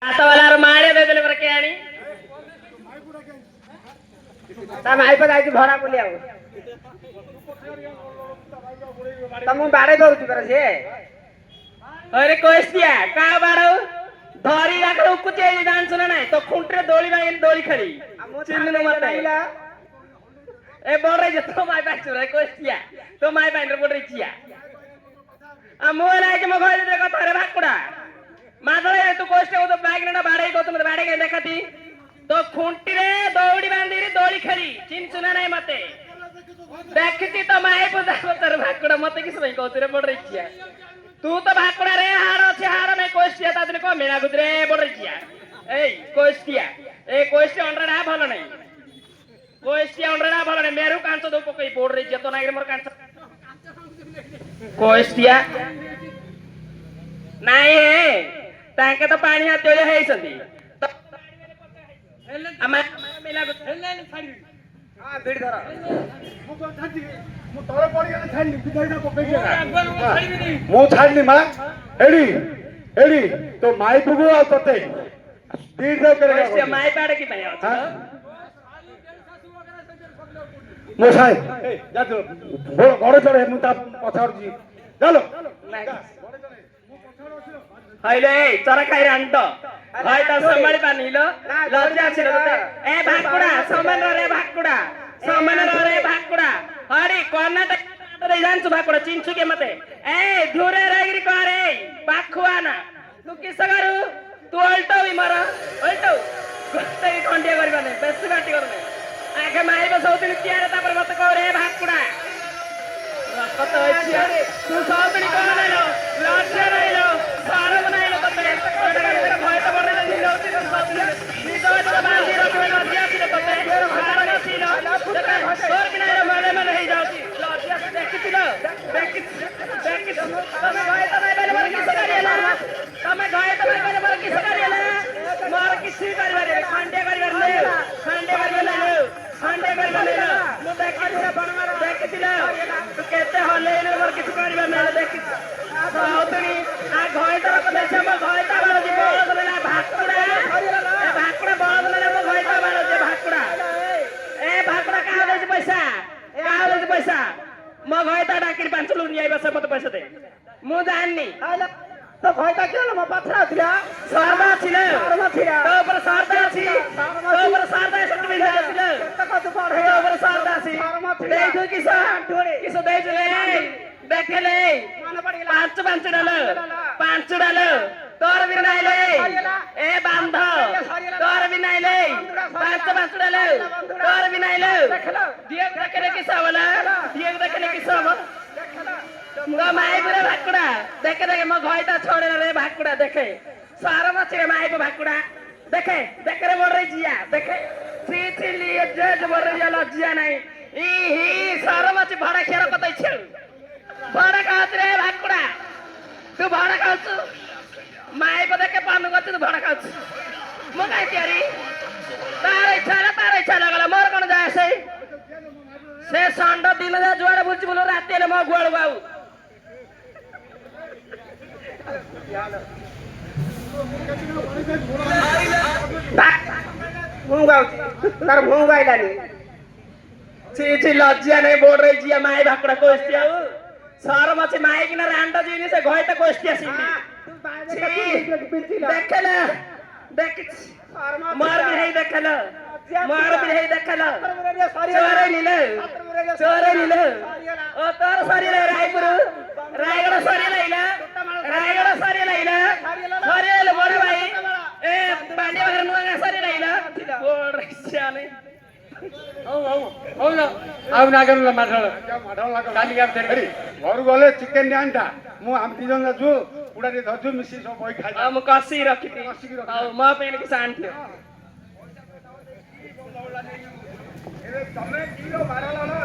आतावाला माळे देले बरं के आणि ता माई पर आइती भरा बोली आउ तमु बाड़े दउची पर से अरे कोस्तिया का बाड़ो धरी राखलो कुचे डांस ना नाही तो खुंटरे दोली बाई दोली खड़ी चिन्नु मत ए बोल रही तो माई बाई चुरे कोस्तिया तो माई बाई रे बोल रही चिया आ मोर आइ के मगो दे को थारे भाकुड़ा मादळे तू कोस्टे हो तो बैग ना बाड़े को तुम बाड़े के देखती तो खुंटी रे दौड़ी बांधी रे दोली खड़ी चिन सुना नहीं मते देखती तो माई बुझा तर भाकुड़ा मते किस भाई को तेरे बोल रही चिया तू तो भाकुड़ा रे हारो छे हारो में कोस्टिया तादने को मेना गुदरे बोल रही चिया ए कोस्टिया ए कोस्टिया अंडरा भलो नहीं कोस्टिया अंडरा भलो नहीं मेरू कांचो दो पकई बोल रही चिया तो नागरे मोर कांचो कोस्टिया नाही हे ताके तो पानी हात देले हेसंदी आमा मेला हेल्ले छाडी हां बीड धर मु तोर पड़ी गेले छाडी बिदाईना पकई के मु छाडली मा एडी तो माई बुगु आ तते स्पीड दे करे कोस्टिया माई पाड़े की भाई हां मो साहेब जा तो घरे चढ़े मु ता पछाड़ जी चलो हाइले चरा खाइ रांटो हाय त संभाळी पानिलो लज्जा छिलो तते ए भाकुडा समान रे भाकुडा समान रे भाकुडा हरी कर्नाटक रे जानछु भाकुडा चिन्छु के मते ए धुरे रागिरी करे पाखुआना तू किस गरु तू अल्टो भी मर अल्टो गते खंडिया करबा नै बेसी बाटी करने आगे माई बसौतिन कियारे तापर मत को रे भाकुडा रखत अछि तू सौतनी कोन लो लज्जा रहिलो सारा बनाइलो तते तेरा भय त बडले दिलो ती सौतनी नी तो त बाजी रखबे लज्जा ती तते सारा नथिलो तोर कि नै मले मले हे जाउती लज्जा देखितिलो देखि तमे गए त नै बेले मर किस करिएला तमे गए त नै बेले मर किस करिएला मर किसी करबारे खंडे करबारे खंडे करबारे खंडे करबारे मु देखितिलो बनमार देखितिलो तू केते हले ने मर किस करबा नै देखि सौतनी आ घय त को देसे म घय त बालो जी बोल बोला भाकुड़ा ए भाकुड़ा बोल बोला म घय त बालो जे भाकुड़ा ए भाकुड़ा का दे पैसा का दे पैसा म घय त डाकिर पांच लुनी आइबा से मत पैसा दे मु जाननी तो घय त केला म पथरा थिला सरदा थिला तो पर सरदा छी तो पर सरदा सट में थिला त कत पढे तो पर सरदा छी देखो किसा किसा देखले देखले पांच डाल तोर भी नहीं ले ए बांध तोर भी नहीं ले पांच डाल तोर भी नहीं ले दिए देखले किसा वाला दिए देखले किसा म माई पुरा भाकुड़ा देखे देखे म घयटा छोड़े रे भाकुड़ा देखे सारा मछरे माई को भाकुड़ा देखे देखे रे बोल रही जिया देखे थ्री लिए जज बोल रही लज्जा नहीं ई ही सारा मछ भाड़ा खेर कतै छ भाड़ा खात रे भाकुड़ा तू भाड़ा खात माई को देखे पानु गत तू भाड़ा खात म काय तियारी तार इच्छा लगला मोर कोन जाय से सांड दिन जा जोड़े बुझ बोलो राते ले म गोळ बाऊ तार मुंह गाइलानी ची लज्जा नहीं बोल रही जिया माई भाकुड़ा कोस्टिया सारा मछे माई किना रांडा जीनी से घोयटा कोस्टिया सीनी देखला देख मार भी नहीं देखला मार भी नहीं देखला चोरे नीले ओ तोर सारी ले रायगढ़ सारी लैला रायगढ़ सारी लैला सारी ले बड़े भाई ए बांडी वगैरह नुआ सारी लैला बोल रही जाने आउ नागरला माठल काली आप तेरी घर गले चिकन डांटा मु हम तीन जु उडा दे धजु मिसी सब होई खाइ हम कसी रखती म पेन के शांत थियो तमे किलो 12 लालो